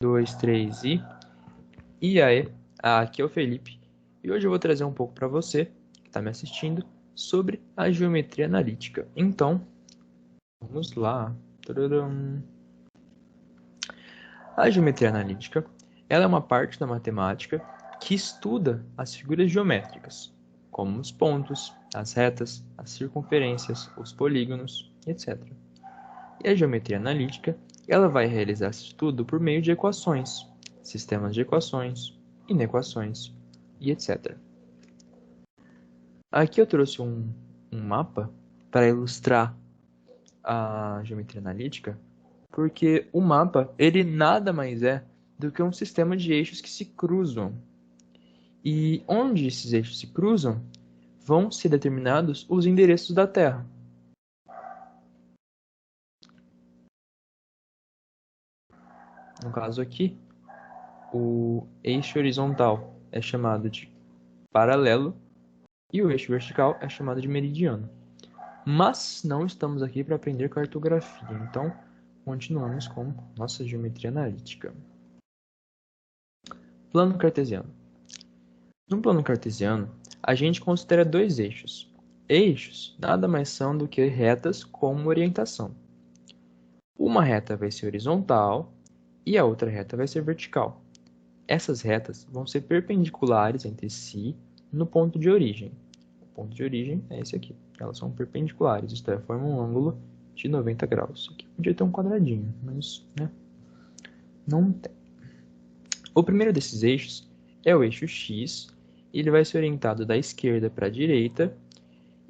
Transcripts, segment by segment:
2, 3 e aí, aqui é o Felipe e hoje eu vou trazer um pouco para você que está me assistindo sobre a geometria analítica. Então, vamos lá. Tararam. A geometria analítica, ela é uma parte da matemática que estuda as figuras geométricas, como os pontos, as retas, as circunferências, os polígonos, etc. E a geometria analítica, ela vai realizar esse estudo por meio de equações, sistemas de equações, inequações e etc. Aqui eu trouxe um mapa para ilustrar a geometria analítica, porque o mapa, ele nada mais é do que um sistema de eixos que se cruzam. E onde esses eixos se cruzam, vão ser determinados os endereços da Terra. No caso aqui, o eixo horizontal é chamado de paralelo e o eixo vertical é chamado de meridiano. Mas não estamos aqui para aprender cartografia, então continuamos com nossa geometria analítica. Plano cartesiano. No plano cartesiano, a gente considera dois eixos. Eixos nada mais são do que retas com uma orientação. Uma reta vai ser horizontal e a outra reta vai ser vertical. Essas retas vão ser perpendiculares entre si no ponto de origem. O ponto de origem é esse aqui. Elas são perpendiculares, isto é, formam um ângulo de 90 graus. Aqui podia ter um quadradinho, mas não tem. O primeiro desses eixos é o eixo X. Ele vai ser orientado da esquerda para a direita.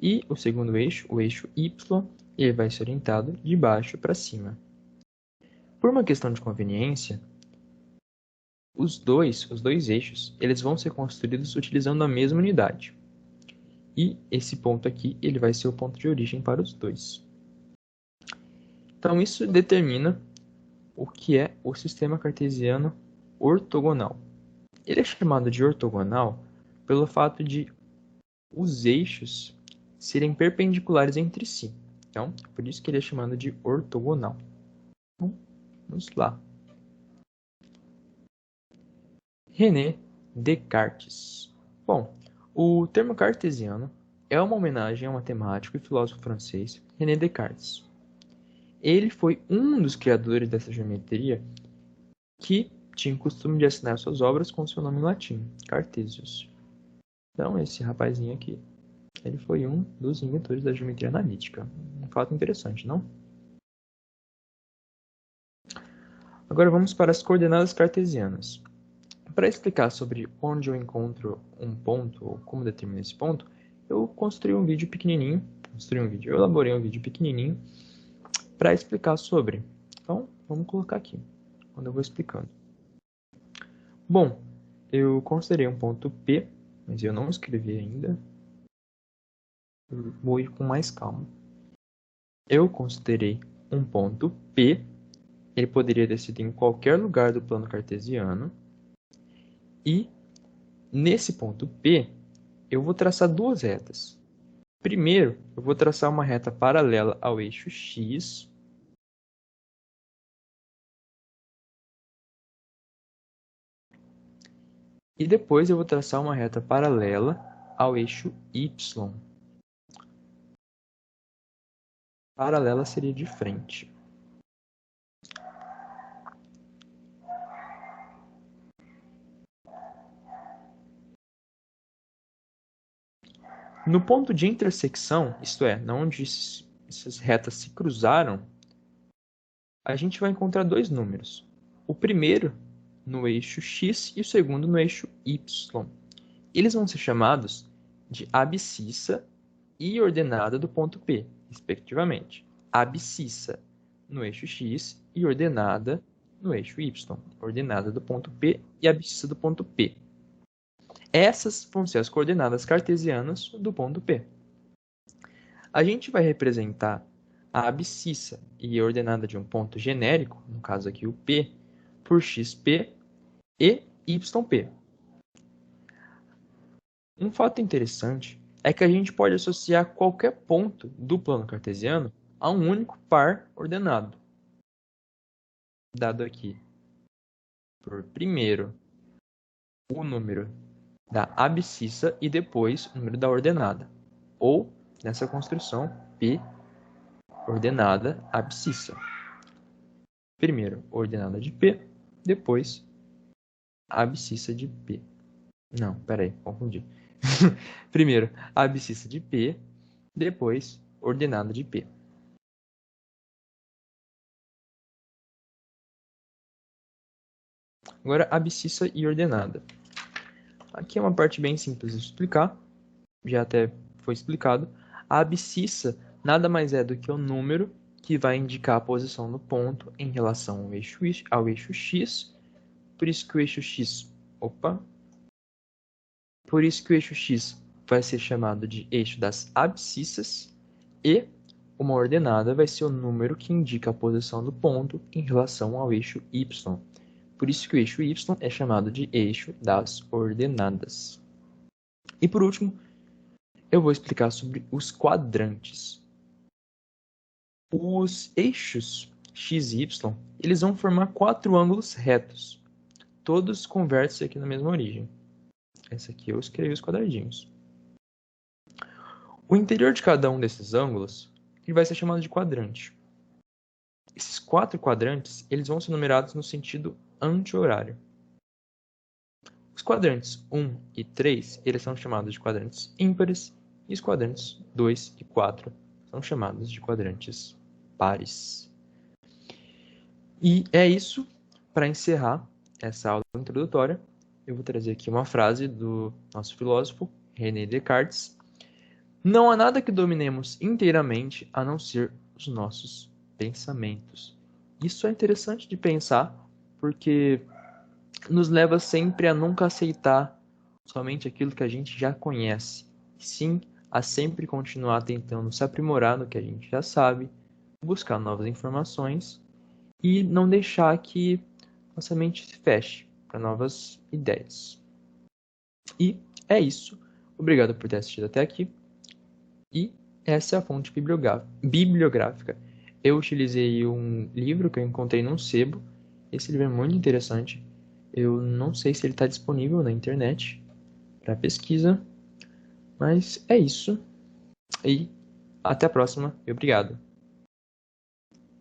E o segundo eixo, o eixo Y, ele vai ser orientado de baixo para cima. Por uma questão de conveniência, os dois eixos, eles vão ser construídos utilizando a mesma unidade. E esse ponto aqui, ele vai ser o ponto de origem para os dois. Então, isso determina o que é o sistema cartesiano ortogonal. Ele é chamado de ortogonal pelo fato de os eixos serem perpendiculares entre si. Então, por isso que ele é chamado de ortogonal. Então, vamos lá. René Descartes. Bom, o termo cartesiano é uma homenagem ao matemático e filósofo francês René Descartes. Ele foi um dos criadores dessa geometria que tinha o costume de assinar suas obras com seu nome em latim, Cartesius. Então, esse rapazinho aqui, ele foi um dos inventores da geometria analítica. Um fato interessante, não? Agora vamos para as coordenadas cartesianas. Para explicar sobre onde eu encontro um ponto, ou como determino esse ponto, eu construí um vídeo pequenininho, eu elaborei um vídeo pequenininho para explicar sobre. Então, vamos colocar aqui, quando eu vou explicando. Bom, eu considerei um ponto P, mas eu não escrevi ainda. Eu vou ir com mais calma. Eu considerei um ponto P, ele poderia ter sido em qualquer lugar do plano cartesiano, e nesse ponto P, eu vou traçar duas retas. Primeiro, eu vou traçar uma reta paralela ao eixo X. E depois eu vou traçar uma reta paralela ao eixo Y. Paralela seria de frente. No ponto de intersecção, isto é, onde essas retas se cruzaram, a gente vai encontrar dois números. O primeiro no eixo X e o segundo no eixo Y. Eles vão ser chamados de abscissa e ordenada do ponto P, respectivamente. Abscissa no eixo X e ordenada no eixo Y. Ordenada do ponto P e abscissa do ponto P. Essas vão ser as coordenadas cartesianas do ponto P. A gente vai representar a abscissa e a ordenada de um ponto genérico, no caso aqui o P, por XP e YP. Um fato interessante é que a gente pode associar qualquer ponto do plano cartesiano a um único par ordenado, dado aqui por primeiro o número da abscissa e depois o número da ordenada. Ou, nessa construção, P ordenada abscissa. Primeiro, ordenada de P, depois a abscissa de P. Não, peraí, confundi. Primeiro, a abscissa de P, depois ordenada de P. Agora, abscissa e ordenada. Aqui é uma parte bem simples de explicar, já até foi explicado. A abscissa nada mais é do que o número que vai indicar a posição do ponto em relação ao eixo X. Por isso que o eixo X, por isso que o eixo X vai ser chamado de eixo das abscissas e uma ordenada vai ser o número que indica a posição do ponto em relação ao eixo Y. Por isso que o eixo Y é chamado de eixo das ordenadas. E por último, eu vou explicar sobre os quadrantes. Os eixos X e Y, eles vão formar 4 ângulos retos, todos com vértices aqui na mesma origem. Esse aqui eu escrevi os quadradinhos. O interior de cada um desses ângulos ele vai ser chamado de quadrante. Esses 4 quadrantes eles vão ser numerados no sentido anti-horário. Os quadrantes 1 e 3 eles são chamados de quadrantes ímpares e os quadrantes 2 e 4 são chamados de quadrantes pares. E é isso. Para encerrar essa aula introdutória, eu vou trazer aqui uma frase do nosso filósofo René Descartes. Não há nada que dominemos inteiramente a não ser os nossos pensamentos. Isso é interessante de pensar, porque nos leva sempre a nunca aceitar somente aquilo que a gente já conhece. Sim, a sempre continuar tentando se aprimorar no que a gente já sabe, buscar novas informações e não deixar que nossa mente se feche para novas ideias. E é isso. Obrigado por ter assistido até aqui. E essa é a fonte bibliográfica. Eu utilizei um livro que eu encontrei num sebo. Esse livro é muito interessante. Eu não sei se ele está disponível na internet para pesquisa. Mas é isso. E até a próxima. E obrigado.